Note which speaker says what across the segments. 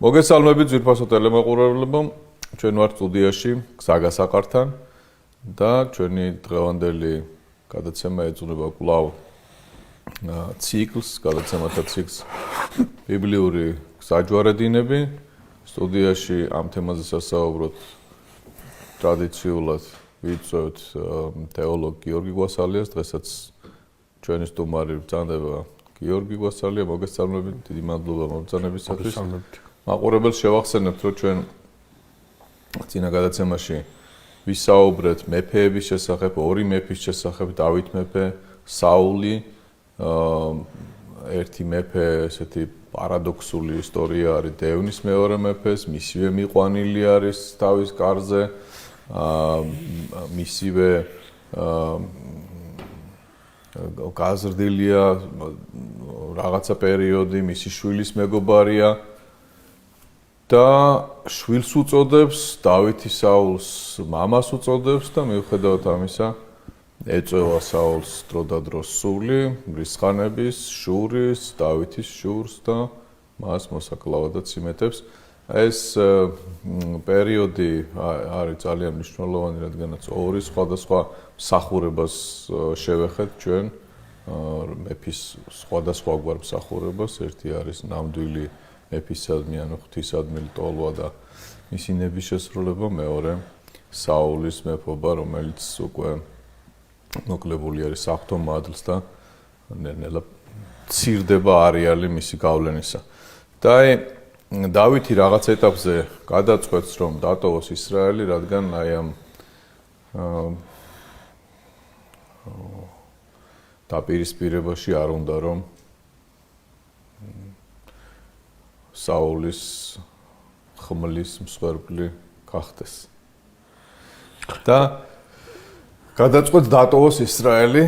Speaker 1: მოგესალმებით ძვირფასო ტელემოყურებლებო, ჩვენ ვართ სტუდიაში გზაგასაყართან და ჩვენი დღევანდელი გადაცემა ეძღვნება კვლავ ციკლს, გადაცემათა ციკლს ბიბლიური გზაჯვარედინები. სტუდიაში ამ თემაზე სასაუბროთ ტრადიციულად ვიწვევთ თეოლოგ გიორგი გვასალიას, დღესაც ჩვენი სტუმარი ბრძანდება გიორგი გვასალია, მოგესალმებით, დიდი მადლობა მობრძანებისათვის. მაყურებელს შევახსენებთ, რომ ჩვენ წინა გადაცემაში ვისაუბრეთ მეფეების შესახებ, ორი მეფის შესახებ, დავით მეფე, საული, ერთი მეფე, ესეთი პარადოქსული ისტორია არის დევნის მეორე მეფეს, მისივე მიყვანილი არის თავის კარზე, მისივე გაზრდილია რაღაცა პერიოდი, მისი შვილის მეგობარია და შვილს უწოდებს, დავითი საულს მამას უწოდებს და მიუხედავად ამისა ეწევა საულს დროდადრო სული, მრისხანების, შურის, დავითის შურს და მას მოსაკლავადაც იმეტებს. ეს პერიოდი არის ძალიან მნიშვნელოვანი, რადგანაც ორი სხვადასხვა მსახურებას შევეხეთ ჩვენ მეფის სხვადასხვაგვარ მსახურებას. ერთი არის ნამდვილი მეფისადმი, ანუ ღვთისადმი ლტოლვა და მისი ნების შესრულება, მეორე საულის მეფობა, რომელიც უკვე მოკლებული არის საღვთო მადლს და ნელ-ნელა ცირდება არეალი მისი გავლენისა. და დავითი რაღაც ეტაპზე გადაწყვეტს, რომ დატოვოს ისრაელი, რადგან აი ამ დაპირისპირებაში არ უნდა რომ საულის ხმლის მსხვერპლი გახდეს. და გადაწყვეტს დატოვოს ისრაელი,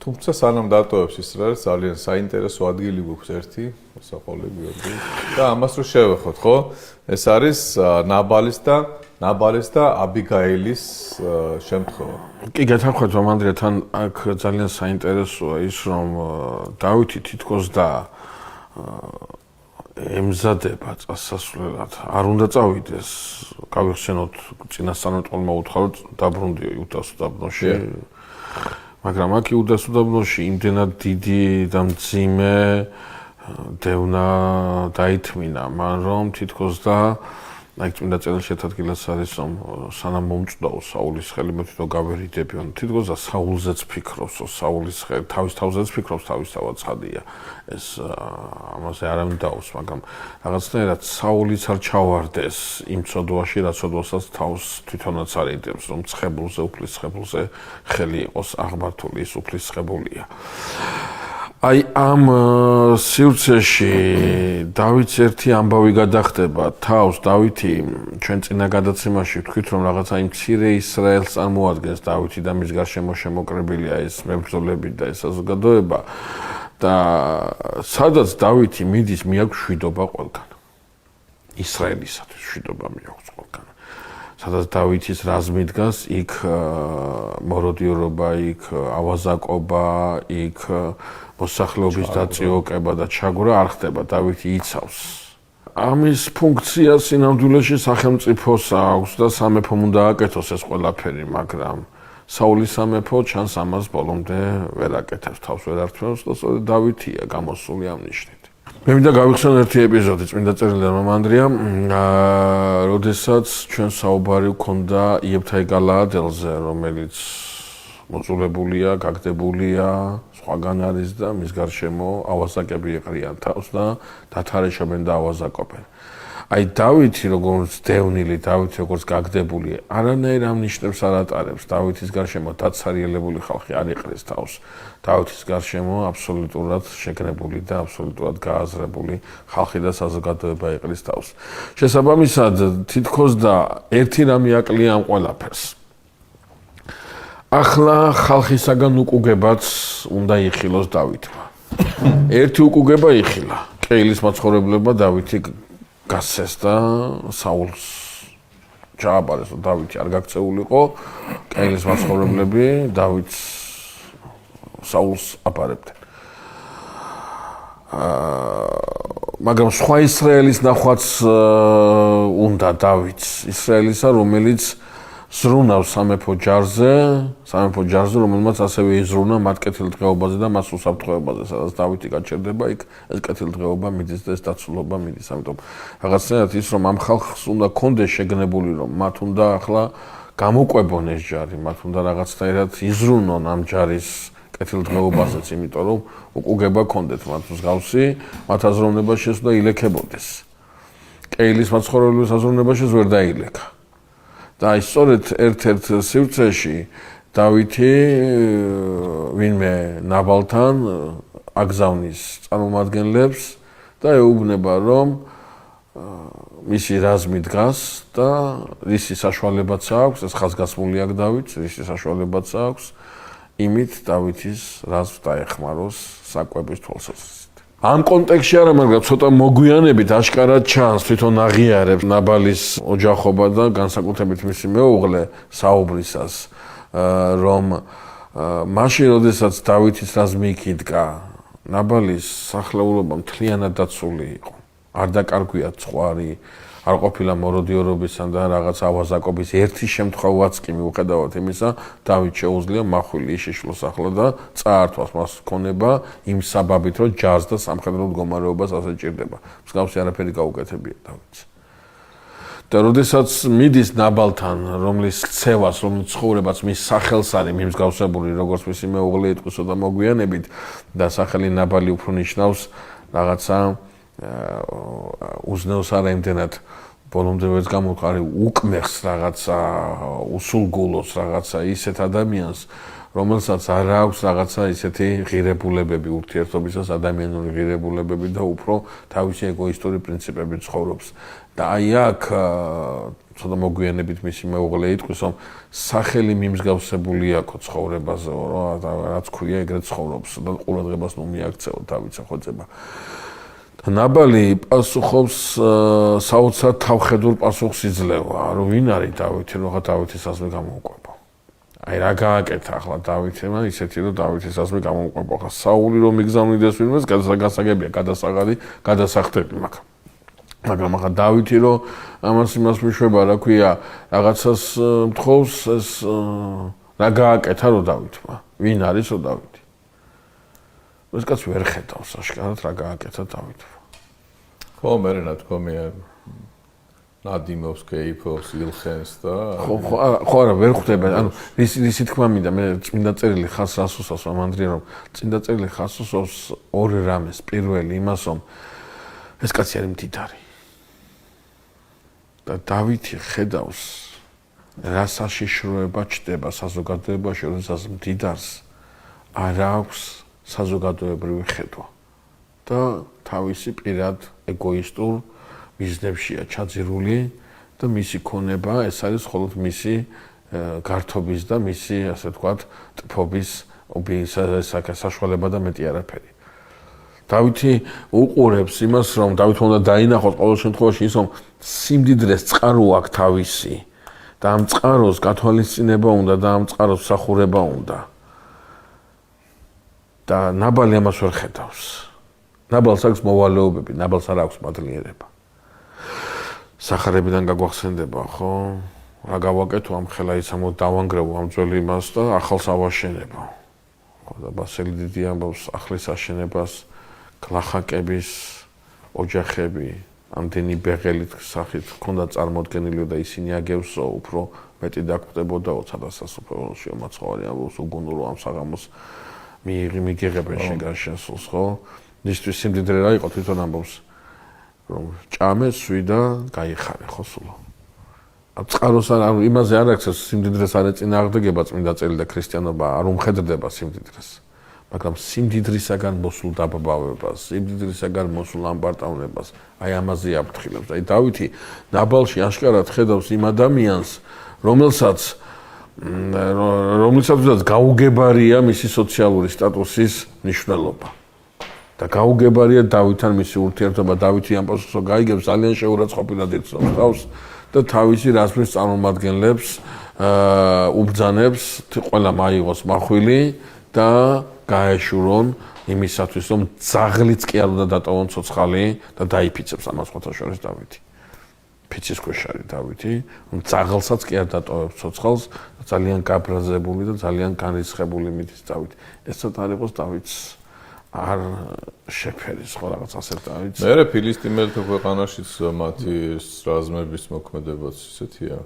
Speaker 1: თუმცა სანამ დატოვებს ისრაელს, ძალიან საინტერესო ადგილი გვაქვს ერთი, მოსაყოლე გიორგი. და ამას რო შევეხოთ, ხო? ეს არის ნაბალის და აბიგაილის შემთხვევა.
Speaker 2: კი, გეთანხმებით, მამანდრია, თან აქ ძალიან საინტერესოა ის, რომ დავითი თითქოს და ემზადება წასასვლელად. არ უნდა წავიდეს. გავიხსენოთ, წინასწარმეტყველმა უთხრა, რომ დაბრუნდიო იუდას უდაბნოში. მაგრამ აქ იუდას უდაბნოში იმდენად დიდი და მძიმე დევნა დაითმინა მან, რომ თითქოს და აი წმინდა წერილში ერთადღილას არის, რომ სანამ მომწვდაო საულის ხელი, მე თვითონ გავერიდებიო. თითქოს და საულზეც ფიქრობს, რომ საულის ხელი თავის თავზეც ფიქრობს, თავისთავად ცხადია. ეს ამაზე არავინ დაუს, მაგრამ რაღაცნაირად საულიც არ ჩავარდეს იმ ცოდვაში, რაც ცოდვასაც თავს თვითონაც არ იდებს, რომ ცხებულზე, უფლის ცხებულზე ხელი იყოს აღმართული, ის უფლის ცხებულია. აი ამ სივრცეში დავითს ერთი ამბავი გადახდება თავს. დავითი ჩვენ წინა გადაცემაში ვთქვით, რომ რაღაცა იმ მცირე ისრაელს წარმოადგენს დავითი და მის გარშემო შემოკრებილია ეს მებრძოლები და ეს საზოგადოება და სადაც დავითი მიდის, მიაქვს მშვიდობა ყველგან. ისრაელისათვის მშვიდობა მიაქვს ყველგან. სადაც დავითის რაზმი დგას, იქ მოროდიორობა, იქ ავაზაკობა, იქ მოსახლეობის დაწიოკება და ჩაგვრა არ ხდება, დავითი იცავს. ამის ფუნქცია სინამდვილეში სახელმწიფოს აქვს და სამეფომ უნდა აკეთოს ეს ყველაფერი, მაგრამ საულის სამეფო ჩანს ამას ბოლომდე ვერ აკეთებს, თავს ვერ ართმევს და სწორედ დავითია გამოსული ამ ნიშნით. მე მინდა გავიხსენო ერთი ეპიზოდი წმინდა წერილიდან მამანდრია, როდესაც ჩვენ საუბარი გვქონდა იეფთაი გალაადელზე, რომელიც მოწულებულია, გაგდებულია, სხვაგან არის და მის გარშემო ავაზაკები ეყრიან თავს და დათარეშობენ და ავაზაკობენ. აი დავითი როგორც დევნილი, დავითი როგორც გაგდებული, არანაირ ამ ნიშნებს არ ატარებს. დავითის გარშემო დაცარიელებული ხალხი არ ეყრის თავს. დავითის გარშემო აბსოლუტურად შეგრებული და აბსოლუტურად გააზრებული ხალხი და საზოგადოება ეყრის თავს. შესაბამისად, თითქოს და ერთი რამე აკლია ამ ყველაფერს. ახლა ხალხისაგან უკუგებაც უნდა იხილოს დავითმა. ერთი უკუგება იხილა. კეილის მაცხოვრებლება დავითი გასცეს და საულს ჩააბარეს, რომ დავითი არ გაქცეულიყო. კეილის მაცხოვრებლები დავითს საულს აპარებდნენ. მაგრამ სხვა ისრაელის ნახვაც უნდა დავითს ისრაელისა რომელიც ზრუნავს სამეფო ჯარზე რომელმაც ასევე იზრუნა მათ კეთილდღეობაზე და მას უსაფრთხოებაზე სადაც დავითი გაჩერდება იქ ეს კეთილდღეობა მიდის და ეს დაცულობა მიდის ამიტომ რაღაცნაირად ის რომ ამ ხალხს უნდა კონდეს შეგნებული რომ მათ უნდა ახლა გამოყვებონ ეს ჯარი მათ უნდა რაღაცნაირად იზრუნონ ამ ჯარის კეთილდღეობასაც იმიტომ რომ უკუგება კონდეთ მათ მსგავსი მათ აზროვნებაში შეცდა ილექებოდეს კეილის მაცხოვრებლის აზროვნებაში ვერ დაილეკა და სწორედ ერთ-ერთ სივრცეში დავითი ვინმე ნაბალთან აგზავნის წარმომადგენლებს და ეუბნება რომ მისი რაზმი დგას და რისი საშუალებაც აქვს ეს ხაზგასმული აქ დავითს რისი საშუალებაც აქვს იმით დავითის რაზმს დაეხმაროს საკვების თვალსაზრისით ამ კონტექსტში არა მაგრამ ცოტა მოგვიანებით აშკარად ჩანს თვითონ აღიარებს ნაბალის ოჯახობა და განსაკუთრებით მისი მეუღლე საუბრისას რომ მაშინ როდესაც დავითის რაზმი იქ იდგა ნაბალის სახლეულობა მთლიანად დაცული იყო არ დაკარგვია ცხვარი არ ყოფილა მოროდიორობისა და რაღაც ავაზაკობის ერთი შემთხვევაც კი მიუხედავად იმისა დავით შეუძლია მახვილი შეშლოს ახლა და წაართვას მას ქონება იმ საბაბით რომ ჯარს და სამხედრო მდგომარეობას ასე ჭირდება მსგავსი არაფერი გაუკეთებია დავითს და როდესაც მიდის ნაბალთან რომლის ქცევას რომლის ცხოვრებაც მის სახელს არის მიმსგავსებული როგორც მისი მეუღლე იტყვისო და მოგვიანებით და სახელი ნაბალი უფრო ნიშნავს რაღაცა უზნეოს არა იმდენად ბოლომდე ვერც გამოყარი უკმეხს რაღაცა უსულგულოს რაღაცა ისეთ ადამიანს რომელსაც არ აქვს რაღაცა ისეთი ღირებულებები ურთიერთობისას ადამიანური ღირებულებები და უფრო თავისი ეგოისტური პრინციპები ცხოვრობს და აი აქ ცოტა მოგვიანებით მისი მეუღლე იტყვის რომ სახელი მიმსგავსებული აქვს ცხოვრებაზე რომ რაც ქვია ეგრეთ ცხოვრობს და ყურადღებას ნუ მიაქცეო თავის სახელწება ნაბალი პასუხობს საოცარ თავხედურ პასუხს იძლევა რომ ვინ არის დავითი რომ დავითის რაზმი გამოუყვება აი რა გააკეთა ახლა დავითმა ისეთი რომ დავითის რაზმი გამოუყვება ახლა საული რომ მიგზავნიდეს ვინმეს გასაგებია გადასაღადი გადასახდები მაგრამ ახლა დავითი რომ ამას იმას მიშვება რა ქვია რაღაცას მთხოვს ეს რა გააკეთა რომ დავითმა ვინ არის რომ დავითი ეს კაც ვერ ხედავს აშკარად რა გააკეთა დავითმა ხო
Speaker 1: მე ნათქვამია ნადიმობს კეიფობს ილხენს და
Speaker 2: ხო არა ვერ ხვდება ანუ ისი თქმა მინდა მე წმინდა წერილი ხას რას უსავს ამ ანდრია რომ წმინდა წერილი ხას უსავს ორი რამეს პირველი იმას რომ ეს კაცი არის მდიდარი და დავითი ხედავს რა საშიშროება ჩდება საზოგადოებაში როდესაც მდიდარს არ აქვს საზოგადოებრივი ხედვა და თავისი პირად ეგოისტურ მიზნებშია ჩაძირული და მისი ქონება ეს არის მხოლოდ მისი გართობის და მისი ასე ვთქვათ ტფობის საშუალება და მეტი არაფერი. დავითი უყურებს იმას რომ დავითმა უნდა დაინახოს ყოველ შემთხვევაში ის რომ სიმდიდრეს წყარო აქვს თავისი და ამ წყაროს გათვალისწინება უნდა და ამ წყაროს მსახურება უნდა. და ნაბალი ამას ვერ ხედავს. ნაბალს აქვს მოვალეობები, ნაბალს არ აქვს მადლიერება. სახარებიდან გაგვახსენდება, ხო? რა გავაკეთო ამ ხელა იცამო დავანგრევო ამ ძველი იმას და ახალს ავაშენებო. ხო და ბასილი დიდი ამბობს ახლის აშენებას, გლახაკების ოჯახები, ამდენი ბეღელით სახით ჰქონდა წარმოდგენილი და ისინი აგევსო უფრო მეტი დაგვდებოდაო სადასასუფეველში მაცხოვარი ამბობს უგუნურო ამ საღამოს მიგიღებენ შეგაშენსულს ხო? ისთვის სიმდიდრე რა იყო თვითონ ამბობს რომ ჭამე სვი და გაიხარე ხო სულო. წყაროს არ იმაზე არ აქვს სიმდიდრეს არ ეწინააღმდეგება წმინდა წელი და ქრისტიანობა არ უმხედრდება სიმდიდრეს. მაგრამ სიმდიდრისაგან მოსულ დაბაბავებას, სიმდიდრისაგან მოსულ ამბარტავნებას აი ამაზე აფრთხილებს. აი დავითი ნაბალში აშკარად ხედავს იმ ადამიანს, რომელსაც გაუგებარია მისი სოციალური სტატუსის მნიშვნელობა. და გაუგებარია დავითთან მისი ურთიერთობა, დავითი ამ პასუხს გაიგებს ძალიან შეურაცხყოფილად იცნობს თავს და თავისი რაზმის წარმომადგენლებს უბრძანებს, ყველა მაიღოს მახვილი და გაეშურონ იმისათვის რომ ძაღლიც კი არ უნდა დატოვონ ცოცხალი და დაიფიცებს ამას ხოთაშორის დავითი. ფიცის ქვეშ არის დავითი, რომ ძაღლსაც კი არ დატოვებს ცოცხალს, ძალიან გაბრაზებული და ძალიან განრისხებული მიდის დავითი. ეს ცოტა არ იყოს დავითს არ შეფერის ხო რაღაც ასეთ დავითს.
Speaker 1: მე ფილისტიმელთა ქვეყანაშიც მათი რაზმების მოქმედებაც ისეთია,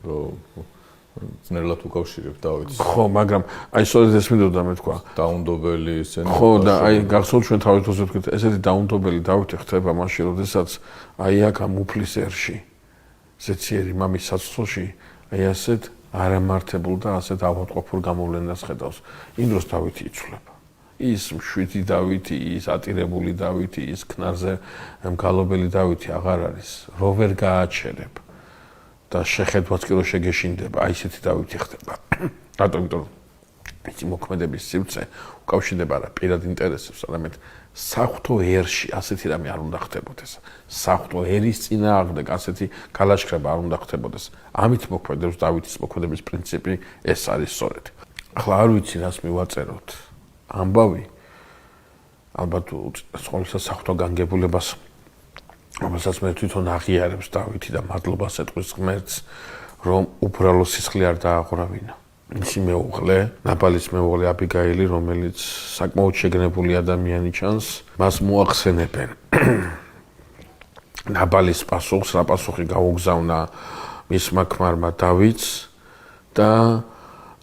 Speaker 1: რომ ძნელად უკავშირებ დავითს.
Speaker 2: ხო, მაგრამ აი სწორედ ეს მინდოდა მე თქვა.
Speaker 1: დაუნდობელი ისენი.
Speaker 2: ხო და აი გახსოვთ ჩვენ თავით ვთქვით, ესეთი დაუნდობელი დავითი ხდება მაშინ, როდესაც აი აქ ამ უფლის ერში ზეციერი მამის საცხოვში აი ასეთ არამართებულ და ასეთ ავადმყოფურ გამოვლენას ხედავს. იმ დროს დავითი იცვლება. ის მშვიდი დავითი, ის ატირებული დავითი, ის ქნარზე მგალობელი დავითი აღარ არის. რო ვერ გააჩერებ და შეხედვაც კი რო შეგეშინდება, აი ესეთი დავითი ხდება. რატომ? იმიტომ რომ ისი მოქმედების სივრცე უკავშირდება არა პირად ინტერესებს, არამედ საღვთო ერში ასეთი რამე არ უნდა ხდებოდეს. საღვთო ერის წინააღმდეგ ასეთი გალაშქრება არ უნდა ხდებოდეს. ამით მოქმედებს დავითის მოქმედების პრინციპი, ეს არის სწორედ. ახლა არ ვიცი რას მივაწეროთ. ამბავი ალბათ უწყლისა საღვთო განგებულებას რომელსაც მე თვითონ აღიარებს დავითი და მადლობას ეტყვის ღმერთს რომ უბრალო სისხლი არ დააღურავინა. მისი მეუღლე, ნაბალის მეუღლე აბიგაილი, რომელიც საკმაოდ შეგნებული ადამიანი ჩანს, მას მოახსენებენ. ნაბალის პასუხს, რა პასუხი გაუგზავნა მისმა ქმარმა დავითს და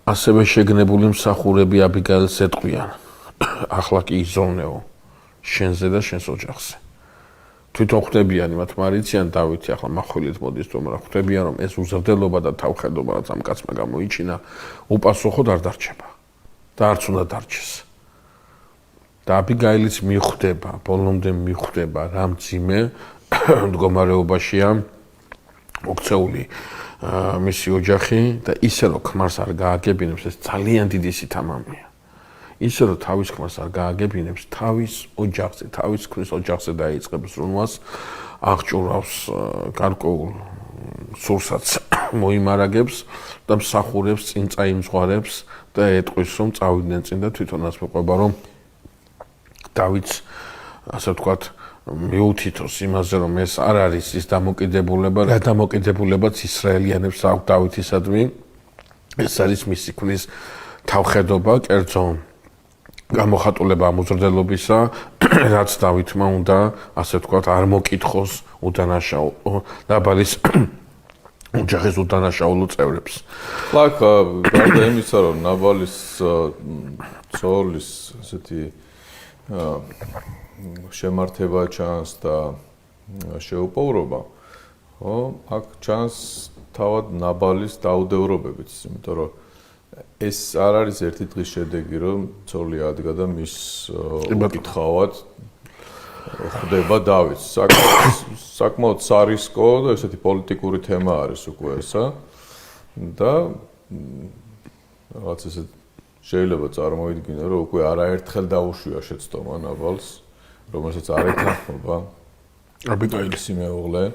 Speaker 2: ასევე შეგნებული მსახურები აბიგაილს ეტყვიან. ახლა კი იზოლნეო შენზე და შენს ოჯახზე. თვითონ ხვდებიან მათ მარიციან დავითი ახლა მახვილით მოდის თუმცა ხვდებიან რომ ეს უზრდელობა და თავხედობა რაც ამ კაცმა გამოიჩინა უპასუხოდ არ დარჩება და არც უნდა დარჩეს. და აბიგაილიც მიხვდება, ბოლომდე მიხვდება რა მძიმე მდგომარეობაშია მოქცეული მისი ოჯახი და ისე რომ ქმარს არ გააგებინებს ეს ძალიან დიდი სითამამია. ისე რომ თავის ქმარს არ გააგებინებს თავის ოჯახზე, თავის ქმრის ოჯახზე დაიწყებს რუნვას, აღჭურავს გარკვეულ სურსაც მოიმარაგებს და მსახურებს წინ წაიმზღვარებს და ეტყვის რომ წავიდნენ წინ და თვითონაც მეყვება რომ დავითს ასე ვთქვათ მიუთითოს იმაზე რომ ეს არ არის ის დამოკიდებულება, რა დამოკიდებულებაც ისრაელიანებს აქვს დავითისადმი. ეს არის მისი ქმრის თავხედობა, კერძო გამოხატულება ამოზრდელობისა, რაც დავითმა უნდა, ასე ვთქვათ, არ მოკითხოს უდანაშაულო ნაბალის ოჯახის უდანაშაულო წევრებს.
Speaker 1: ლაკ გარდა იმისა, რომ ნაბალის ცოლის ესეთი შემართება ჩანს და შეუპოვრობა, ხო, აქ ჩანს თავად ნაბალის დაუდევრობებიც, იმიტომ რომ ეს არ არის ერთი დღის შედეგი, რომ ცოლი ადგა და მის უკითხავად ხდება დავითს. საკმაოდ სარისკო და ესეთი პოლიტიკური თემა არის უკვე ესა და რაღაც ესე შეიძლება წარმოიდგინო, რომ უკვე არაერთხელ დაუშვია შეცდომა ნაბალს, რომელსაც არ ეთანხმება აბიგაილის მეუღლე.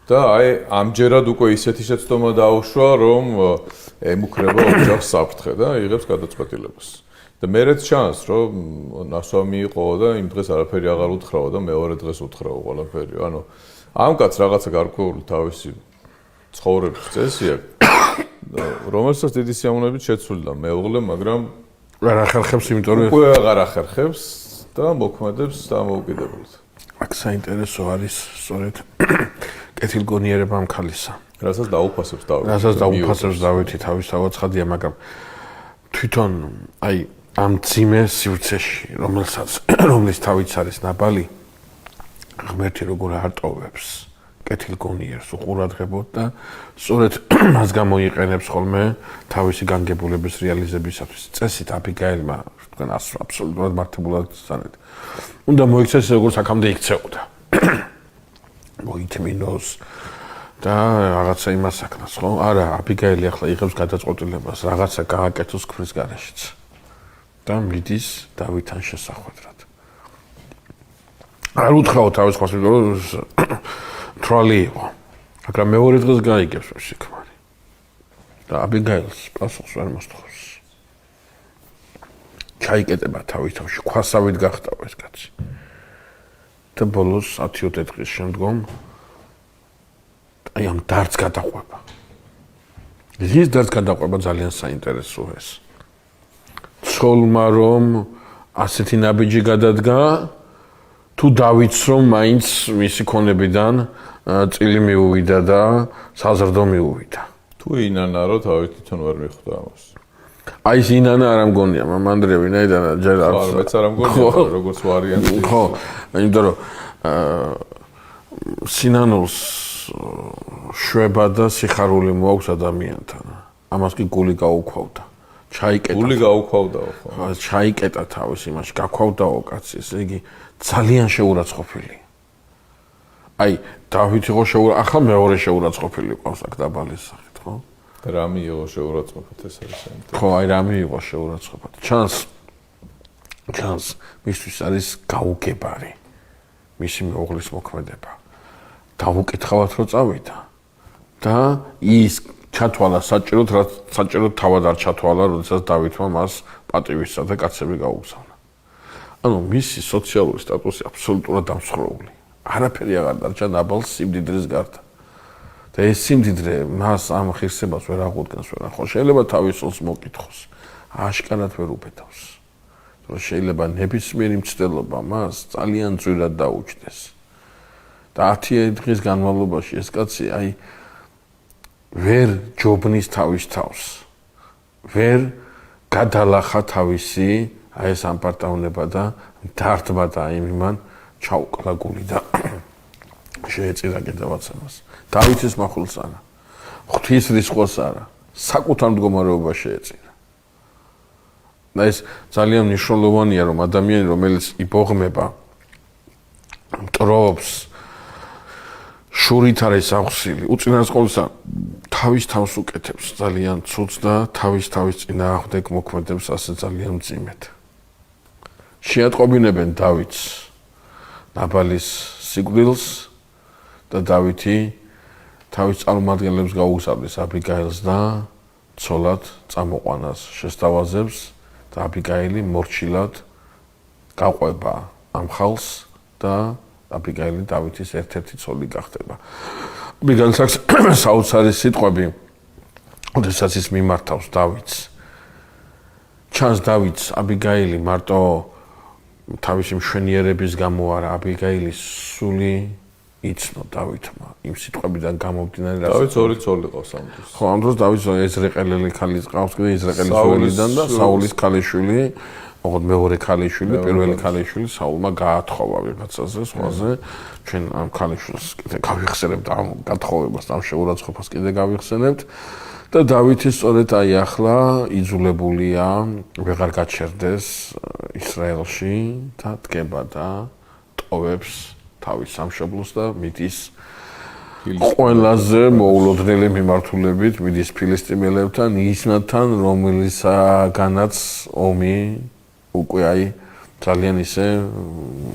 Speaker 1: და აი ამჯერად უკვე ისეთი შეცდომა დაუშვა, რომ ემუქრება ოჯახს საფრთხე და იღებს გადაწყვეტილებას. და მერეც ჩანს, რომ ნასვამი იყო და იმ დღეს არაფერი აღარ უთხრაო და მეორე დღეს უთხრაო ყველაფერი. ანუ ამ კაცს რაღაცა გარკვეული თავისი ცხოვრების წესი აქვს, რომელსაც დიდი სიამოვნებით შეცვლიდა მეუღლე, მაგრამ
Speaker 2: არ ახერხებს, იმიტომ რომ
Speaker 1: უკვე აღარ ახერხებს და მოქმედებს დამოუკიდებლად.
Speaker 2: აქ საინტერესო არის სწორედ კეთილგონიერება ამ ქალისა.
Speaker 1: რასაც დაუფასებს დავითი.
Speaker 2: რასაც დაუფასებს დავითი თავისთავად ცხადია, მაგრამ თვითონ აი ამ ძიმე სივრცეში, რომლის თავიც არის ნაბალი, ღმერთი როგორ არტოვებს კეთილგონიერს უყურადღებოდ და სწორედ მას გამოიყენებს ხოლმე თავისი განგებულების რეალიზებისათვის. წესით აბიგაილმა თქვენ აბსოლუტურად მართებულად სწორედ უნდა მოიქცეს როგორც აქამდე იქცეოდა. მოითმინოს და რაღაცა იმას აკნას, ხო? არა, აბიგაილი ახლა იღებს გადაწყვეტილებას, რაღაცა გააკეთოს ქმრის გარეშეც. და მიდის დავითთან შესახვედრად. არ უთხრაო თავის ხმას, იმიტომ რომ თვალი იყო. მაგრამ მეორე დღეს გაიგებს მისი ქმარი. და აბიგაილს პასუხს ვერ მოსთხოვს. ჩაიკეტება თავის თავში, ქვასავით გახტავა ეს კაცი. და ბოლოს 10-20 დღის შემდგომ აი ამ დარდს გადაყვება. ის დარდს გადაყვება ძალიან საინტერესოა ეს. ცოლმა რომ ასეთი ნაბიჯი გადადგა, თუ დავითს რომ მაინც მისი ქონებიდან წილი მიუვიდა და საზრდო მიუვიდა.
Speaker 1: თუ ინანა რო თავი თვითონ ვერ მიხვდა ამას.
Speaker 2: აი ეს ინანა არ ამგონია, მამანდრე ვინაიდან ჯერ არ
Speaker 1: მეც არ ამგონია, როგორც ვარიანტი.
Speaker 2: ხო, იმიტომ რომ სინანულს შვება და სიხარული მოაქვს ადამიანთან. ამას კი გული გაუქვავდა. ჩაიკეტა.
Speaker 1: გული გაუქვავდაო ხო?
Speaker 2: ჩაიკეტა თავის იმაში, გაქვავდაო კაცი, ესე იგი ძალიან შეურაცხყოფილი. აი, დავით იყო ახლა მეორე შეურაცხყოფილი ყავს აქ დაბალის სახით, ხო?
Speaker 1: რამე იყო შეურაცხყოფად ეს არის ამით.
Speaker 2: ხო, აი რამე იყო შეურაცხყოფად. ჩანს მისთვის არის გაუგებარი. მისი მეუღლის მოქმედება. დავუკითხავთ რომ წავიდა. და ის ჩათვალა საჭიროდ, რაც საჭიროდ თავად არ ჩათვალა, როდესაც დავითმა მას პატივისა და კაცები გაუგზავნა. ანუ მისი სოციალური სტატუსი აბსოლუტურად დამსხვრეული. არაფერი აღარ დარჩა ნაბალს სიმდიდრის გარდა. და ეს სიმდიდრე მას ამ ღირსებას ვერ აღუდგენს ვერა. ხო შეიძლება თავის სულს მოკითხოს. აშკარად ვერ უბედავს. რომ შეიძლება ნებისმიერი მცდელობა მას ძალიან ძვირად დაუჯდეს. და 10 დღის განმავლობაში ეს კაცი აი ვერ ჯობნის თავის თავს. ვერ გადალახა თავისი აი ეს ამპარტაუნება და დარდმა და იმან ჩაუკლა გული და შეეწირა კიდევაც ამას. დავითის მახულს არა. ღვთის რისხვას არა. საკუთარ მდგომარეობა შეეწირა. და ეს ძალიან მნიშვნელოვანია რომ ადამიანი რომელიც იბოღმება მტრობს შურით არის აღსილი. უწინარესყოლისა თავის თავს უკეთებს ძალიან ცუდს და თავის წინააღმდეგ მოქმედებს ასე ძალიან მძიმედ. შეატყობინებენ დავითს ნაბალის სიკვდილს და დავითი თავის წარმომადგენლებს გაუგზავნის აბიგაილს და ცოლად წამოყვანას შესთავაზებს და აბიგაილი მორჩილად გაყვება ამ ხალხს და აბიგაილი დავითის ერთ-ერთი ცოლი გახდება. აბიგაილს აქვს საოცარი სიტყვები, როდესაც ის მიმართავს დავითს. ჩანს დავითს აბიგაილი მარტო თავისი მშვენიერების გამო არა, აბიგაილის სული იცნო დავითმა იმ სიტყვებიდან გამომდინარე რა.
Speaker 1: დავითს ორი ცოლი ყავს ამ დროს.
Speaker 2: ხო, ამ დროს დავითს ეზრეყელელი ქალი ყავს, ეზრეყელის სულიდან და საულის ქალიშვილი, ოღონდ მეორე ქალიშვილი, პირველი ქალიშვილი საულმა გაათხოვა ვიღაცაზე, სხვაზე. ჩვენ ამ ქალიშვილს კიდე გავიხსენებთ ამ გათხოვებას, ამ შეურაცხყოფას კიდე გავიხსენებთ. და დავითი სწორედ აი ახლა იძულებულია ვეღარ გაჩერდეს ისრაელში და დგება და ტოვებს თავის სამშობლოს და მიდის ყველაზე მოულოდნელი მიმართულებით მიდის ფილისტიმელებთან, ისნათთან, რომელისაგანაც ომი უკვე აი ძალიან ისე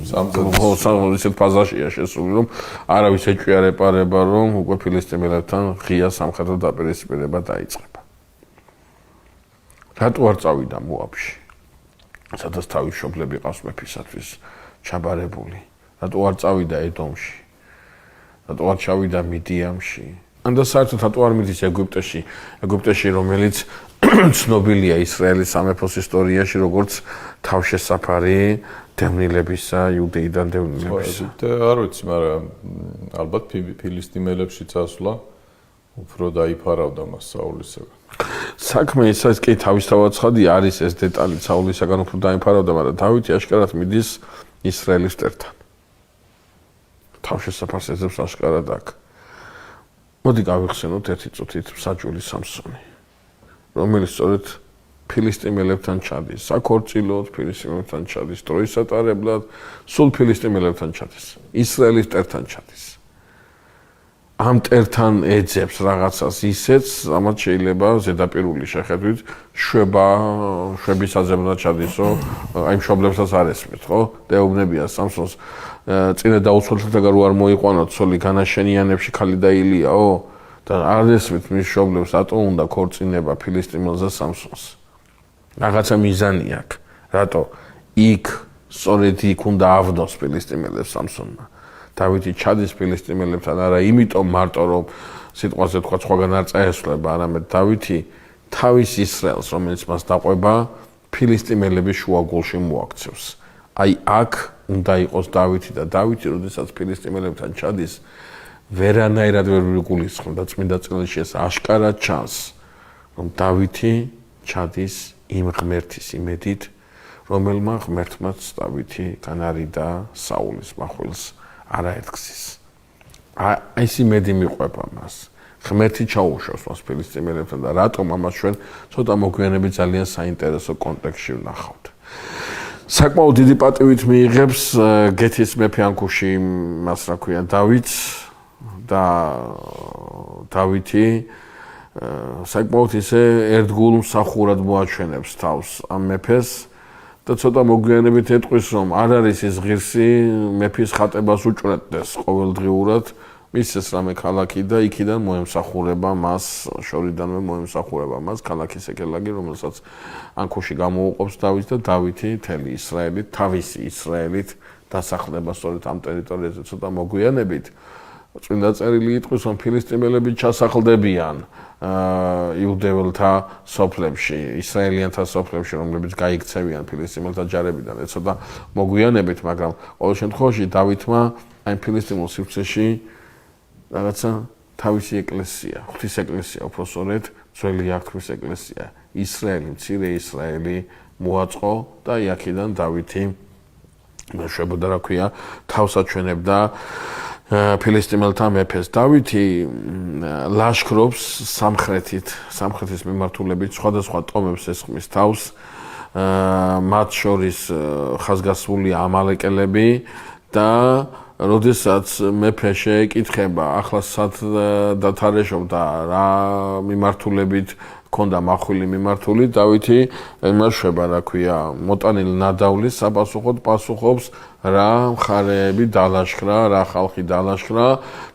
Speaker 2: სამწუხაროდ ფაზაშია შესული, რომ არავის ეჭვია ეპარება, რომ უკვე ფილისტიმელებთან ღია სამხედრო დაპირისპირება დაიწყება. რატო არ წავიდა მოაბში? სადაც თავის მშობლები ყავს მეფისათვის ჩაბარებული. რატო არ წავიდა ედომში? რატო არ ჩავიდა მიდიამში? ან და საერთოდ რატო არ მიდის ეგვიპტეში, რომელიც ცნობილია ისრაელის სამეფოს ისტორიაში, როგორც თავშესაფარი დევნილებისა, იუდეიდან დევნილებისა.
Speaker 1: არ ვიცი, მაგრამ ალბათ ფილისტიმელებში წასვლა უფრო დაიფარავდა მას საულისაგან.
Speaker 2: საქმე ისაც კი თავისთავად ცხადია, არის ეს დეტალი საულისაგან უფრო დაიფარავდა, მაგრამ დავითი აშკარად მიდის ისრაელის მტერთან. თავშესაფარს ეძებს აშკარად აქ. მოდი გავიხსენოთ ერთი წუთით მსაჯული სამსონი, რომელიც სწორედ ფილისტიმელებთან ჩადის, საქორწილოდ ფილისტიმელებთან ჩადის, დროის ატარებლად, სულ ფილისტიმელებთან ჩადის, ისრაელის მტერთან ჩადის. ამ მტერთან ეძებს რაღაცას ისეც, ამათ შეიძლება ზედაპირული შეხედვით შვების აზრებდა ჩადისო, აი მშობლებსაც არ ესმით, ხო? დეუბნებია სამსონს წინა დაუცველთაგან რო არ მოიყვანოთ ცოლი განაშენიანებში ქალი და ილიაო და არ ესმით მის მშობლებს, რატო უნდა ქორწინება ფილისტიმელზე სამსონს? რაღაცა მიზანი აქვს. რატო იქ სწორედ იქ უნდა ავნოს ფილისტიმელებს სამსონმა. დავითი ჩადის ფილისტიმელებთან არა იმიტომ მარტო რომ სიტყვაზე თქვა სხვაგან არ წაესვლება, არამედ დავითი თავის ისრაელს, რომელიც მას დაყვება, ფილისტიმელების შუაგულში მოაქცევს. აი აქ უნდა იყოს დავითი და დავითი, როდესაც ფილისტიმელებთან ჩადის, ვერანაირად ვერ გულისხმობს და წმინდა წიგნში ეს აშკარად ჩანს, რომ დავითი ჩადის იმ ღმერთის იმედით, რომელმა ღმერთმაც დავითი განარიდა საულის מחვილს არაერთგზის. აი ეს იმედი მიყვება მას. ღმერთი ჩაუშვებს მას ფილისტიმელებთან და რატომ ამას ჩვენ ცოტა მოგვიანებით ძალიან საინტერესო კონტექსტში ვნახავთ. საკმაოდ დიდი პატივით მიიღებს გეთის მეფე ანქუში მას რა ქვია დავითს და დავითი საკმაოდ ისე ერთგულ მსახურად მოაჩვენებს თავს ამ მეფეს და ცოტა მოგვიანებით ეტყვის რომ არ არის ის ღირსი მეფის ხატებას უჭრეთდეს ყოველდღიურად მისცეს რამე ქალაქი და იქიდან მოემსახურება მას შორიდანვე მოემსახურება მას ქალაქის ეკელაგი რომელსაც ანქუში გამოუყოფს დავითს და დავითი მთელი ისრაელით თავისი ისრაელით დასახლება სწორედ ამ ტერიტორიაზე ცოტა მოგვიანებით წმინდა წერილი იტყვის რომ ფილისტიმელები ჩასახლდებიან იუდეველთა სოფლებში ისრაელიანთა სოფლებში რომლებიც გაიქცევიან ფილისტიმელთა ჯარებიდან ეს ცოტა მოგვიანებით მაგრამ ყოველ შემთხვევაში დავითმა აი ფილისტიმელ სივრცეში რაღაცა თავისი ეკლესია, ღვთის ეკლესია, უფრო სწორედ ძველი აღთქმის ეკლესია, ისრაელი, მცირე ისრაელი მოაწყო და აქედან დავითი მეშვებოდა რა ქვია, თავს აჩვენებდა ფილისტიმელთა მეფეს. დავითი ლაშქრობს სამხრეთის მიმართულებით სხვადასხვა ტომებს ესხმის თავს, მათ შორის ხაზგასმული ამალეკელები და როდესაც მეფე შეეკითხება ახლა სად დათარეშობდა რა მიმართულებით ქონდა მახვილი მიმართული დავითი იმაშვება რა ქვია მოტანილ ნადავლის საპასუხოდ პასუხობს რა მხარეები დალაშქრა რა ხალხი დალაშქრა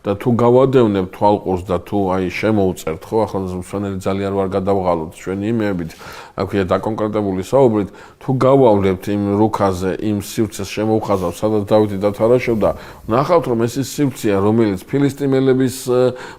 Speaker 2: და თუ გავადევნებ თვალყურს და თუ აი შემოუწერთ ხო ახლა მსვენელი ძალიან ვარ გადავღალოთ ჩვენი იმებით რა ქვია დაკონკრეტებული საუბრით თუ გავავლებთ იმ რუქაზე იმ სივრცეს შემოუხაზავთ სადაც დავითი დათარეშობდა ნახავთ რომ ეს ის სივრცეა რომელიც ფილისტიმელების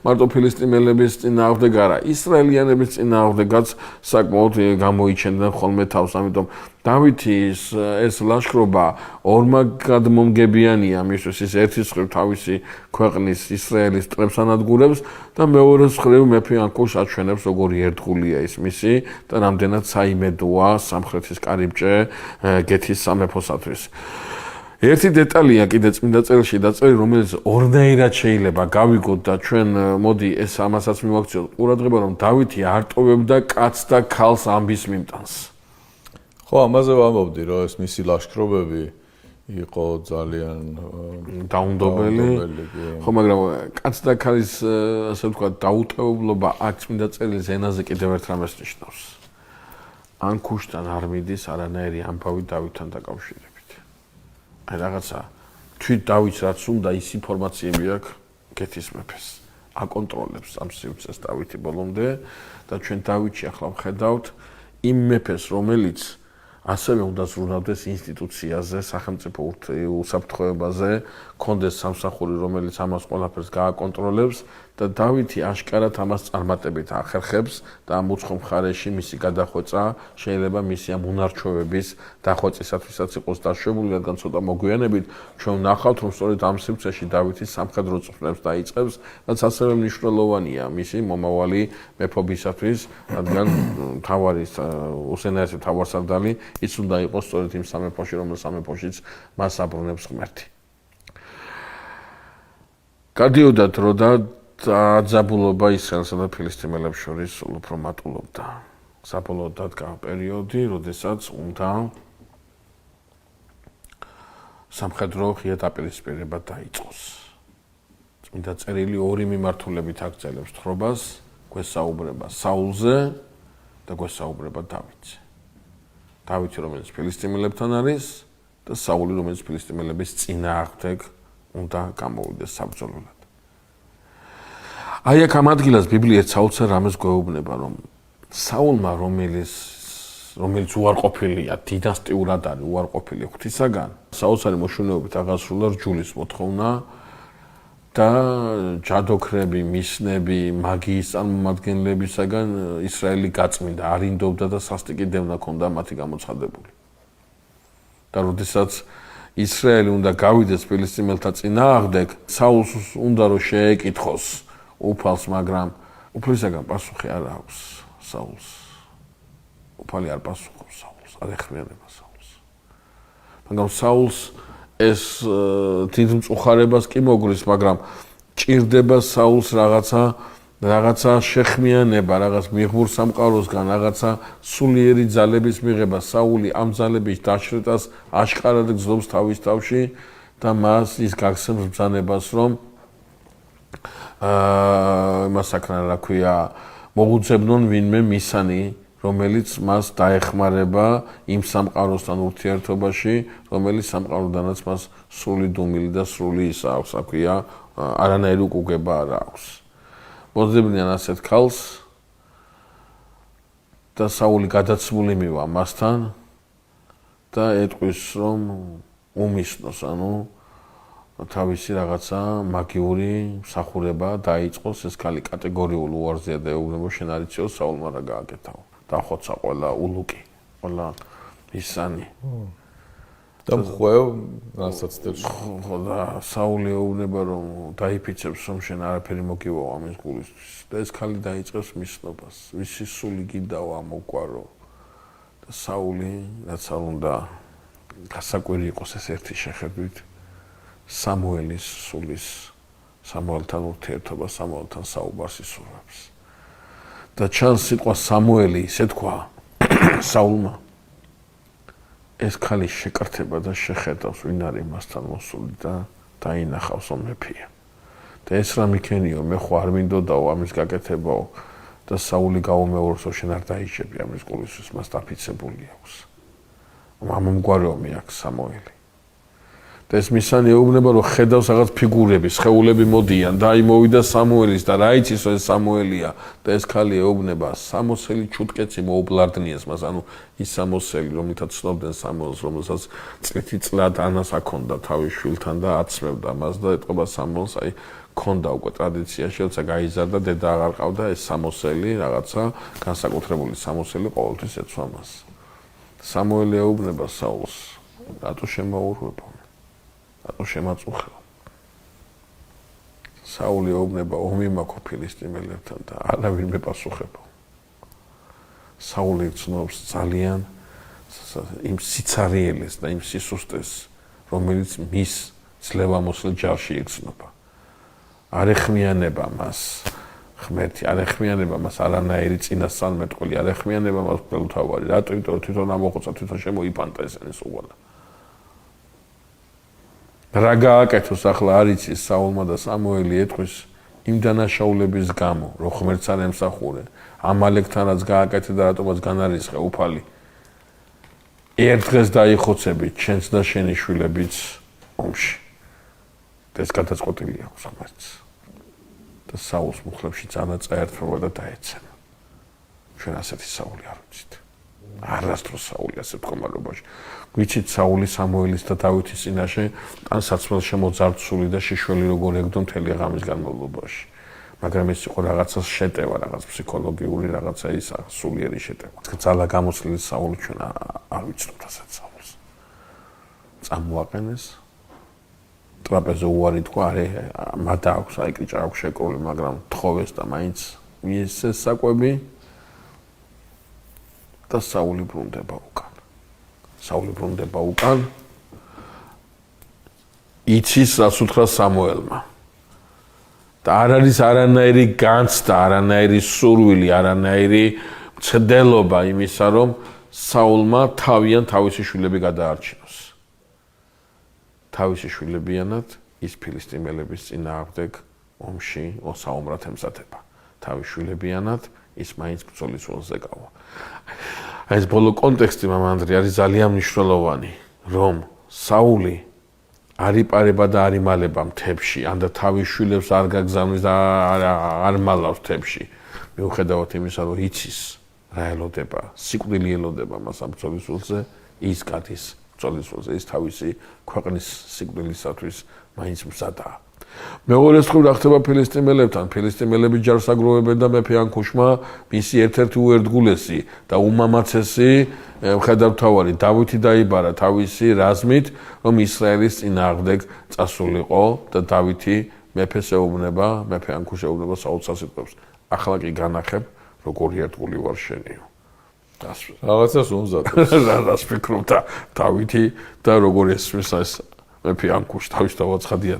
Speaker 2: მარტო ფილისტიმელების წინააღმდეგ არა ისრაელიანების წინააღმდეგაც საკმაოდ გამოიჩენდნენ ხოლმე თავს ამიტომ დავითის ეს ლაშქრობა ორმაგადმომგებიანია მისთვის ის ერთის მხრივ თავისი ქვეყნის ისრაელის წრებს ანადგურებს და მეორეს მხრივ მეფე ანქუშ აჩვენებს როგორი ერთგულია ის მისი და რამდენად საიმედოა სამხრეთის კარიბჭე გეთის სამეფოსათვის ერთი დეტალია კიდე წმინდა წერილში დაწერილი რომელიც ორნაირად შეიძლება გავიგოთ და ჩვენ მოდი ეს ამასაც მივაქციოთ ყურადღება რომ დავითი არ ტოვებდა კაცს და ქალს ამბის მიმტანს
Speaker 1: ხო ამაზე ვამბობდი რომ ეს მისი ლაშქრობები იყო ძალიან
Speaker 2: დაუნდობელი ხო მაგრამ კაცს და ქალის ასე ვთქვათ დაუტევებლობა აქ წმინდა წერილის ენაზე კიდევ ერთ რამეს ნიშნავს ანქუშთან არ მიდის არანაირი ამბავი დავითთან დაკავშირებით აი რაღაცა თვით დავითს რაც უნდა ის ინფორმაციები აქვს გეთის მეფეს აკონტროლებს ამ სივრცეს დავითი ბოლომდე და ჩვენ დავითში ახლა ვხედავთ იმ მეფეს რომელიც ასევე უნდა ზრუნავდეს ინსტიტუციაზე, სახელმწიფო უსაფრთხოებაზე, კონდეს სამსახური, რომელიც ამას ყველაფერს გააკონტროლებს და დავითი აშკარად ამას წარმატებით ახერხებს და ამ უცხო მხარეში მისი გადახვეწა შეიძლება მისი ამ უნარჩვევების დახვეწისათვისაც იყოს დაშვებული, რადგან ცოტა მოგვიანებით ჩვენ ვნახავთ, რომ სწორედ ამ სივრცეში დავითი სამხედრო წვრთნებს დაიწყებს, რაც ასევე მნიშვნელოვანია მისი მომავალი მეფობისათვის, რადგან მთავარი უსენაესი მთავარსარდალი ის უნდა იყოს სწორედ იმ სამეფოში, რომელ სამეფოშიც მას აბრუნებს ღმერთი. გადიოდა დრო და აძაბულობა ისრაელსა და ფილისტიმელებს შორის სულ უფრო მატულობდა. საბოლოოდ დადგა პერიოდი, როდესაც უნდა სამხედრო ღია დაპირისპირება დაიწყოს. წმინდა წერილი ორი მიმართულებით აგრძელებს თხრობას, გვესაუბრება საულზე და გვესაუბრება დავითზე. დავითი რომელიც ფილისტიმელებთან არის და საული რომელიც ფილისტიმელების წინააღმდეგ უნდა გამოვიდეს საბრძოლველად. აი აქ ამ ადგილას ბიბლია საოცარ რამეს გვეუბნება რომ საულმა რომელიც რომელიც უარყოფილია, დინასტიურად არის უარყოფილი ღვთისაგან, საოცარი მოშინეობით აღასრულა რჯულის მოთხოვნა და ჯადოქრები, მისნები, მაგიის წარმომადგენლებისაგან ისრაელი გაწმინდა, არინდობდა და სასტიკი დევნა ჰქონდა მათი გამოცხადებული. და როდესაც ისრაელი უნდა გავიდეს ფილისტიმელთა წინააღმდეგ, საულს უნდა რომ შეეკითხოს უფალს, მაგრამ უფლისაგან პასუხი არ აქვს საულს. უფალი არ პასუხობს საულს, არ ეხმიანება საულს. მაგრამ საულს ეს დიდ მწუხარებას კი მოგრის, მაგრამ ჭირდება საულს რაღაცა შეხმიანება, რაღაც მიღბურ სამყაროსგან, რაღაცა სულიერი ძალების მიღება. საული ამ ძალების დაშრეტას აშკარად გძლობს თავის თავში და მას ის გაგცემს ბრძანებას, რომ იმას აქნა რა ქვია, მოუძებნონ ვინმე მისანი, რომელიც მას დაეხმარება იმ სამყაროსთან ურთიერთობაში, რომელიც სამყაროდანაც მას სრული დუმილი და სრული ისა აქვს, რა ქვია, არანაირი უკუგება არ აქვს. მოძებნიან ასეთ ქალს და საული გადაცმული მივა მასთან და ეტყვის, რომ უმისნოს, ანუ თავისი რაღაცა მაგიური მსახურება დაიწყოს, ეს ქალი კატეგორიულ უარზეა და ეუბნება, შენ არ იციო საულმა რა გააკეთაო. დახოცა ყველა ულუკი, ყველა ისანი.
Speaker 1: და მხვევ განსაცდელში.
Speaker 2: ხო და საული ეუბნება, რომ დაიფიცებს, რომ შენ არაფერი მოგივაო ამის გულისთვის. და ეს ქალი დაიწყებს მისნობას. ვისი სული გიდაო ამოგვარო. და საული, რაც არ უნდა გასაკვირი იყოს ეს ერთი შეხედვით, სამუელის სულის, სამუელთან ურთიერთობა, სამუელთან საუბარს ისურვებს. და ჩანს სიტყვა სამუელი, ისე თქვა საულმა. ეს ქალი შეკრთება და შეხედავს, ვინ არის მასთან მოსული და დაინახავს, რომ მეფეა. და ეს რა მიქენიო, მე ხო არ მინდოდაო ამის გაკეთებაო და საული გაუმეორებს, რომ შენ არ დაიჭები ამის გულისთვის, მას დაფიცებული აქვს. ამომგვარეო მე აქ სამუელი. და ეს მისანი ეუბნება, რომ ხედავს რაღაც ფიგურები, სხეულები მოდიან და აი მოვიდა სამუელის და რა იცის, ეს სამუელია და ეს ქალი ეუბნება, სამოსელი ჩუტკეცი მოუპლარდნიეს მას, ანუ ის სამოსელი, რომელთაც ცნობდნენ სამუელს, რომელსაც წლითი წლად ანას აქონდა თავის შვილთან და აცმევდა მას და ეტყობა სამუელს, აი ქონდა უკვე ტრადიციაში, როცა გაიზარდა, დედა აღარ ყავდა, ეს სამოსელი, რაღაცა განსაკუთრებული სამოსელი ყოველთვის ეცვა მას. სამუელი ეუბნება საულს, რატო შემაურვებო? რატო შემაწუხო? საული ეუბნება, ომი მაქვს ფილისტიმელებთან და არავინ მეპასუხებო. საული ცნობს ძალიან იმ სიცარიელეს და იმ სისუსტეს, რომელიც მის ძლევამოსილ ჯარში იგრძნობა. არ ეხმიანება მას ღმერთი, არ ეხმიანება მას არანაირი წინასწარმეტყველი, არ ეხმიანება მას მკვლელთავარი. რატო? იმიტომ რომ თვითონ ამოხოცა, თვითონ შემოიფანტა ესენის უყოლა. რა გააკეთოს ახლა არ იცის საულმა და სამუელი ეტყვის იმ დანაშაულების გამო, რომ ღმერთს არ ემსახურე, ამალეკთან რაც გააკეთე და რატომაც განარისხე უფალი. ერთ დღეს დაიხოცებით შენც და შენი შვილებიც ომში. ეს გადაწყვეტილი აქვს ღმერთს. და საულს მუხლებში ძალა წაერთვება და დაეცემა. ჩვენ ასეთი საული არ ვიცით. არასდროს საული ასეთ მდგომარეობაში. ვიცით საული სამუელის და დავითის წინაშე ტანსაცმელ შემოძარცული და შიშველი როგორ ეგდო მთელი ღამის განმავლობაში. მაგრამ ეს იყო რაღაცა შეტევა, რაღაც ფსიქოლოგიური, რაღაცა ის სულიერი შეტევა. ძალა გამოცლილი საული ჩვენ არ ვიცნობთ ასეთ საულს. წამოაყენეს ტრაპეზე უარი თქვა, არე, მადა აქვს, აი კრიჭა აქვს შეკრული, მაგრამ თხოვეს და მაინც მიესეს საკვები და საული ბრუნდება უკან. საული ბრუნდება უკან. იცის, რაც უთხრა სამუელმა. და არ არის არანაირი განცდა, არანაირი სურვილი, არანაირი მცდელობა იმისა, რომ საულმა თავიანთ თავისი შვილები გადაარჩინოს. თავისი შვილებიანად ის ფილისტიმელების წინააღმდეგ ომში საომრად ემზადება. თავის შვილებიანად ის მაინც ბრძოლის ველზე გავა. ეს ბოლო კონტექსტი მამანდრი არის ძალიან მნიშვნელოვანი, რომ საული არ იპარება და არ იმალება მთებში, ან და თავის შვილებს არ გაგზავნის და არ მალავს მთებში. მიუხედავად იმისა, რომ იცის, რა ელოდება, სიკვდილი ელოდება მას ამ ბრძოლისულზე, ის გადის ბრძოლისულზე, ის თავისი ქვეყნის სიკვდილისათვის მაინც მზადაა. მეორე მხრივ რა ხდება ფილისტიმელებთან? ფილისტიმელები ჯარს აგროვებენ და მეფე ანქუშმა მისი ერთ-ერთი უერთგულესი და უმამაცესი მხედართმთავარი დავითი დაიბარა თავისი რაზმით, რომ ისრაელის წინააღმდეგ წასულიყო და დავითი მეფეს ეუბნება, მეფე ანქუშ ეუბნება საოცარ სიტყვებს. ახლა კი განახებ, როგორი ერთგული ვარ შენიო.
Speaker 1: რაღაცას უმზადებს.
Speaker 2: რას ფიქრობ დავითი და როგორ ესმის ეს მეფე ანქუშ თავის დავაცხადია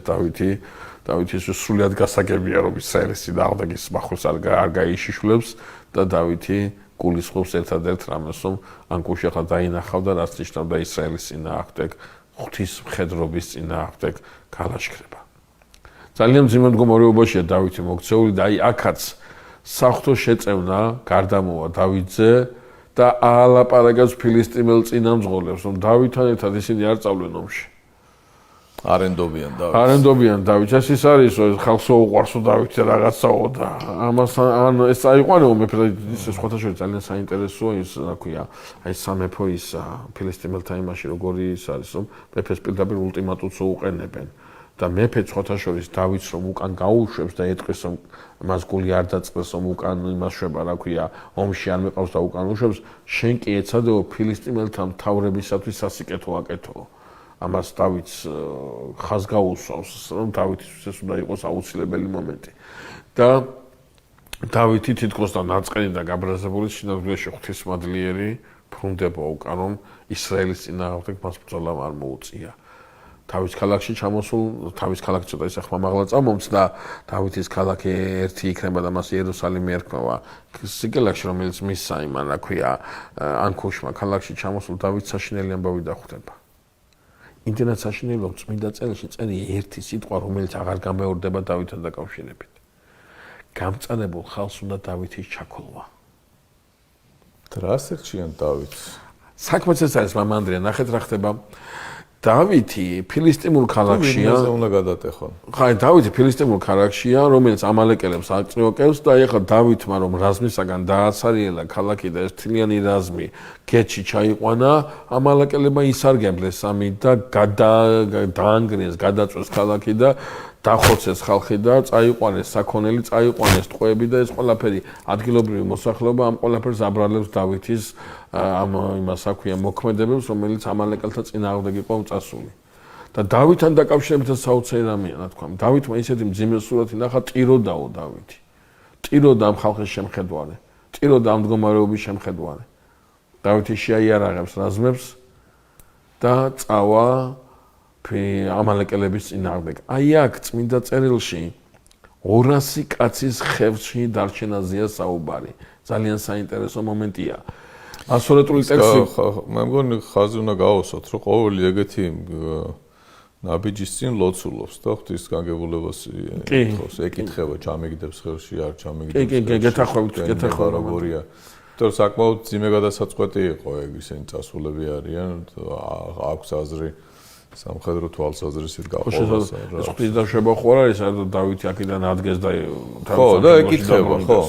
Speaker 2: დავითის სრულად გასაგებია რომ ისრაელის წინააღმდეგ ის მახვილს არ გაიშიშვლებს და დავითი გულისხმობს ერთადერთ რამეს რომ ანქუში ახლა დაინახავდა რაც ნიშნავდა ისრაელის წინააღმდეგ ღვთის მხედრობის წინააღმდეგ გალაშქრება. ძალიან მძიმე მდგომარეობაშია დავითი მოქცეული და აი აქაც საღვთო შეწევნა გარდამოვა დავითზე და აალაპარაკებს ფილისტიმელ წინამძღოლებს რომ დავითთან ერთად ისინი არ წავლენ ომში. არენდობიან დავითს. ეს არის ხალხს უყვარსო დავითი რაღაცაო და ამასთან ეს აიყვანეო მეფე ის სხვათა შორის ძალიან საინტერესოა ის რა ქვია აი სამეფო ის ფილისტიმელთა იმაში როგორი ის არის რომ მეფეს პირდაპირ ულტიმატუმს უყენებენ და მეფე სხვათა შორის დავითს რომ უკან გაუშვებს და ეტყვის რომ მას გული არ დაწყდეს რომ უკან იმას შვება რა ქვია ომში არ მეყავს და უკან უშვებს შენ კი ეცადეო ფილისტიმელთა მთავრებისათვის სასიკეთო აკეთო. ამას დავითს ხაზ გაუსვავს რომ დავითისთვის ეს უნდა იყოს აუცილებელი მომენტი და დავითი თითქოს და ნაწყენი და გაბრაზებული შინაგანში ღვთისმადლიერი ბრუნდება უკან რომ ისრაელის წინააღმდეგ მას ბრძოლა არ მოუწია. თავის ქალაქში ჩამოსულ თავის ქალაქი ცოტა ისე ხმამაღლა წამომც და დავითის ქალაქი ერთი იქნება და მას იერუსალიმი ერქმევა. სიკელაკში რომელიც მისცა იმან რა ქვია ანქუშმა ქალაქში ჩამოსულ დავითს საშინელი ამბავი დახვდება. იმდენად საშინელი რომ წმინდა წერილში წერია ერთი სიტყვა რომელიც აღარ გამეორდება დავითთან დაკავშირებით. გამწანებულ ხალხს უნდა დავითის ჩაქოლვა.
Speaker 1: რას ერჩიან დავითს?
Speaker 2: საქმეც ეს არის მამა ანდრია, ნახეთ რა ხდება. დავითი ფილისტიმურ ქალაქშია.
Speaker 1: ვინმე უნდა გადატეხონ.
Speaker 2: ხაი, დავითი ფილისტიმურ ქალაქშია, რომელიც ამალეკელებს აწვიოკებს და ეხლა დავითმა რომ რაზმისაგან დააცარიელა ქალაქი და ეს თლიანი რაზმი გეთში ჩაიყვანა, ამალეკელებმა ისარგებლეს ამით და დაანგრიეს, გადაწვეს ქალაქი და დახოცეს ხალხი და წაიყვანეს საქონელი, წაიყვანეს ტყვეები და ეს ყველაფერი ადგილობრივი მოსახლეობა ამ ყველაფერს აბრალებს დავითის ამ იმას აქვია მოქმედებებს, რომელიც ამალეკელთა წინააღმდეგ იყო წასული. და დავითთან დაკავშირებით საოცარი რამეა, რა თქვა. დავითმა ისეთი მძიმე სურათი ნახა, ტიროდაო დავითი. ტიროდა ამ ხალხის შემხედვარე, ტიროდა ამ მდგომარეობის შემხედვარე. დავითი შეაიარაღებს რაზმებს და წავა ამალეკელების წინააღმდეგ. აი აქ წმინდა წერილში 200 კაცის ხევში დარჩენაზეა საუბარი. ძალიან საინტერესო მომენტია. ასორეტული ტექსტი
Speaker 1: მე მგონი ხაზი უნდა გავუსვათ, რომ ყოველი ეგეთი ნაბიჯის წინ ლოცულობს და ღვთის განგებულებას ეთხოვს, ეკითხება, ჩამიგდებს ხევში, არ ჩამიგდებს.
Speaker 2: კი, გეთახვევთ.
Speaker 1: როგორია. თორე საკმაოდ ძიმე გადასაწყვეტი იყო ეგ ისინი წასულები არიან, აქვს აზრი სამხედრო თვალსაზრისით გაყოლოს.
Speaker 2: ეს ღვთის დაშვება ხო არ არის, საერთოდ დავითი აქედან ადგეს და
Speaker 1: ხო, და ეკითხება, ხო.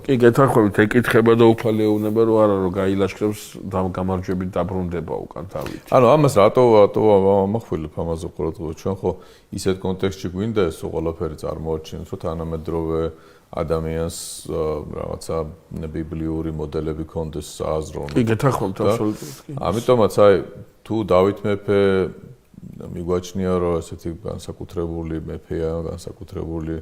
Speaker 2: კი, გეთახვევით, ეკითხება და უფალი ეუბნება, რომ არა, რომ გაილაშქრებს და გამარჯვებით დაბრუნდება უკან დავითი.
Speaker 1: ანუ ამას რატო ამახვილებ ამაზე ყურადღება ჩვენ ხო ისეთ კონტექსტში გვინდა ეს ყველაფერი წარმოაჩინოთ, რომ თანამედროვე ადამიანს რაღაცა ბიბლიური მოდელები კონდეს აზროვნ.
Speaker 2: კი, გეთახვევთ აბსოლუტურად.
Speaker 1: ამიტომაც აი თუ დავით მეფე მიგვაჩნია რომ ესეთი განსაკუთრებული მეფეა, განსაკუთრებული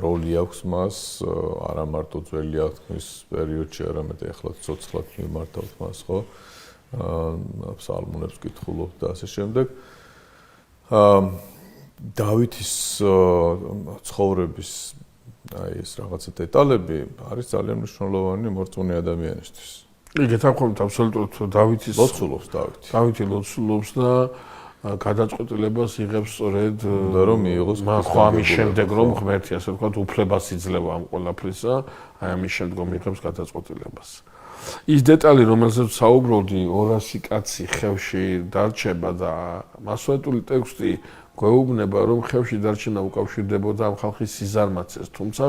Speaker 1: როლი აქვს მას, არა მარტო ძველი აღთქმის პერიოდში, არამედ ეხლაც ცოცხლად მიმართავთ მას, ხო? ფსალმუნებს კითხულობთ და ასე შემდეგ. დავითის ცხოვრების აი ეს რაღაცა დეტალები არის ძალიან მნიშვნელოვანი მორწმუნე ადამიანისთვის.
Speaker 2: კი, გეთახვევთ აბსოლუტურად დავითის
Speaker 1: ლოცულობს დავითი.
Speaker 2: დავითი ლოცულობს და გადაწყვეტილებას იღებს სწორედ
Speaker 1: რომ მიიღოს
Speaker 2: ამის შემდეგ რომ ღმერთი ასე ვთქვათ უფლებას იძლევა ამ ყველაფრისა, აი ამის შემდგომ იღებს გადაწყვეტილებას. ის დეტალი, რომელზეც საუბრობდი, 200 კაცი ხევში დარჩება და მასვეტული ტექსტი გვეუბნება, რომ ხევში დარჩენა უკავშირდებოდა ამ ხალხის სიზარმაცეს, თუმცა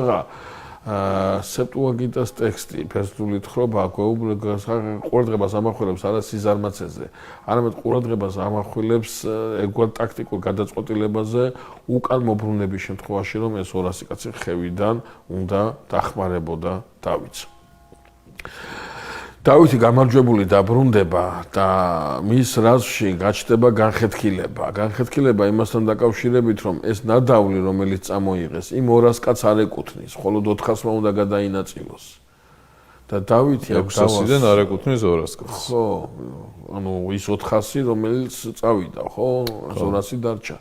Speaker 2: სეპტუაგინტას ტექსტი ფესტული თხრობა ყურადღებას ამახვილებს არა სიზარმაცეზე, არამედ ყურადღებას ამახვილებს ეგუალ ტაქტიკურ გადაწყვეტილებაზე უკან მობრუნების შემთხვევაში, რომ ეს 200 კაცი ხევიდან უნდა დახმარებოდა დავითს. დავითი გამარჯვებული დაბრუნდება და მის რაზმში გაჩნდება განხეთქილება. განხეთქილება იმასთან დაკავშირებით, რომ ეს ნადავლი, რომელიც წამოიღეს, იმ 200 კაცს არ ეკუთვნის, მხოლოდ 400-მა უნდა გადაინაწილოს. და დავითი
Speaker 1: 600-დან არ ეკუთვნის 200 კაცს.
Speaker 2: ხო, ანუ ის 400, რომელიც წავიდა, ხო, 200 დარჩა.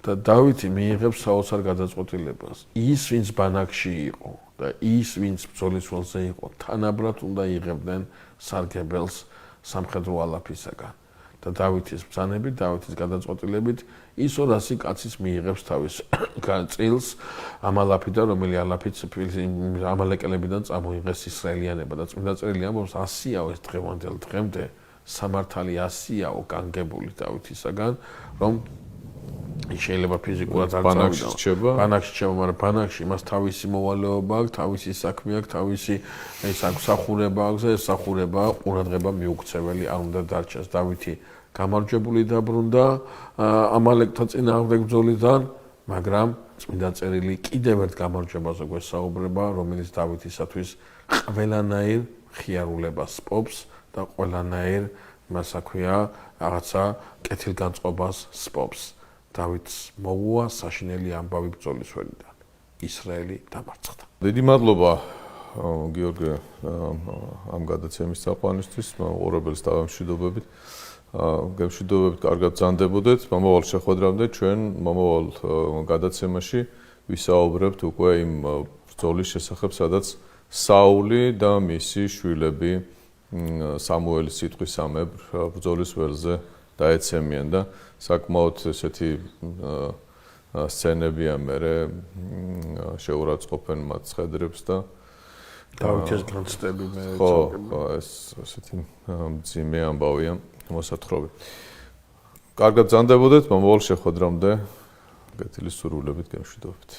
Speaker 2: და დავითი მიიღებს საოცარ გადაწყვეტილებას. ის, ვინც ბანაკში იყო და ის, ვინც ბრძოლის ველზე იყო, თანაბრად უნდა იღებდნენ სარგებელს სამხედრო ალაფისაგან. და დავითის ბრძანებით, დავითის გადაწყვეტილებით ის 200 კაცის მიიღებს თავის წილს ამ ალაფიდან, რომელი ალაფიც ამალეკელებიდან წამოიღეს ისრაელიანებმა და წმინდა წერილი ამბობს 100-აო ეს დღევანდელ დღემდე სამართალი 100-აო განგებული დავითისაგან, რომ შეიძლება ფიზიკურად არ
Speaker 1: წავიდა.
Speaker 2: ბანაკში რჩება, მაგრამ ბანაკში მას თავისი მოვალეობა აქვს, თავისი საქმე აქვს, თავისი სამსახურება აქვს და ეს სახურება ყურადღება მიუქცეველი არ უნდა დარჩეს. დავითი გამარჯვებული დაბრუნდა ამალეკთა წინააღმდეგ ბრძოლიდან, მაგრამ წმინდა წერილი კიდევ ერთ გამარჯვებაზე გვესაუბრება, რომელიც დავითისათვის ყველანაირ ხიარულებას სპობს და ყველანაირ იმას აქვია რაღაცა კეთილგანწყობას სპობს. დავითს მოუვა საშინელი ამბავი ბრძოლის ველიდან. ისრაელი დამარცხდა.
Speaker 1: დიდი მადლობა გიორგი ამ გადაცემის წაყვანისთვის, უყურებელს დავამშვიდობებით. გემშვიდობებით, კარგად ბრძანდებოდეთ. მომავალ შეხვედრამდე ჩვენ მომავალ გადაცემაში ვისაუბრებთ უკვე იმ ბრძოლის შესახებ, სადაც საული და მისი შვილები სამუელის სიტყვისამებრ ბრძოლის ველზე დაეცემიან და საკმაოდ ესეთი სცენებია მერე შეურაცხყოფენ მათ ცხედრებს და
Speaker 2: დავითის განცდები მე
Speaker 1: ხო, ეს ესეთი მძიმე ამბავია მოსათხრობი. კარგად ბრძანდებოდეთ, მომავალ შეხვედრამდე გეთილი სურვილებით გემშვიდობებით.